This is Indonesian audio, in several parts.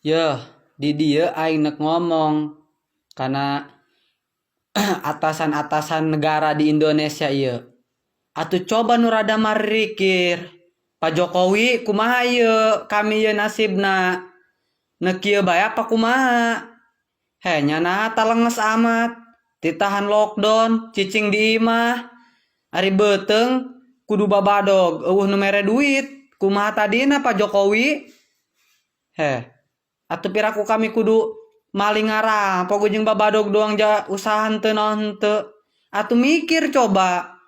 Yeh, di dia aing nek ngomong karena atasan-atasan negara di Indonesia ieu. Atuh coba nu rada marikir. Pak Jokowi kumaha ieu? Kami ieu nasibna. Neuk ieu bae apa kumaha? He nyana talenges amat. Ditahan lockdown, cicing di imah. Ari beuteng kudu babadog, eueuh nu mere duit. Kumaha tadina Pak Jokowi? Heh, atuh piraku kami kudu maling ngarampok jeung babadog doang usaha henteu naon henteu. Atuh mikir coba.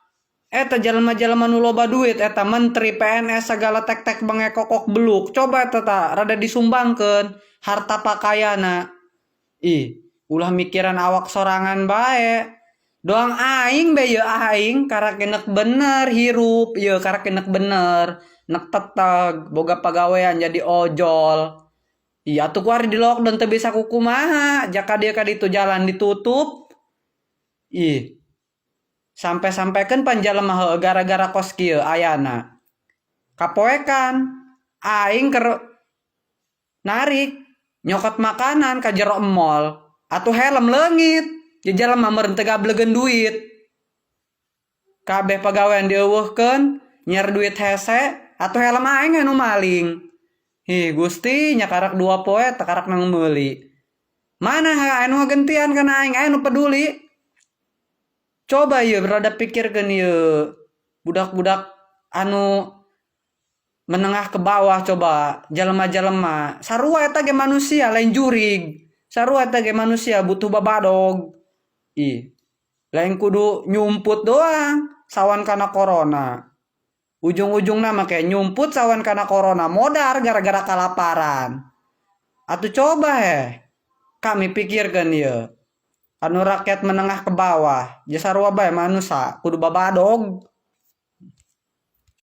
Eta jelema-jelema nu loba duit eta menteri PNS segala tek-tek bengekokok beluk. Coba eta ta rada disumbangkeun harta pakayana. Ih, ulah mikiran awak sorangan bae. Doang aing be ieu aing karakenek bener hirup, ieu karakenek bener. Nek teteg boga pagawean jadi ojol. Iya tuh kuari di lockdown teu bisa kukumaha, jaka dia ka ditu jalan ditutup. Ih, sampai-sampaikan panjalema heueuh gara-gara kos kieu ayana. Kapoekan aing keur narik nyokot makanan ka jero mall atuh helm leungit. Di jalema meureun teu gableugeun duit. Kabeh pagawean dieuweuhkeun nyer duit hese atuh helm aing anu maling. Hi Gusti nyakarak 2 poe takarak nang meuli. Mana anu ngagentian kana aing anu peduli. Coba ieu rada pikirkeun ieu. Budak-budak anu menengah ke bawah coba jelema-jelema. Sarua eta ge manusia lain jurig. Sarua eta ge manusia butuh babadog. Ih. Lain kudu nyumput doang sawan kana corona. Ujung-ujungna mah kayak nyumput sawan kana corona modar gara-gara kalaparan. Atuh coba kami pikirkan ieu. Anu rakyat menengah ke bawah, ge sarua bae manusia kudu babadog.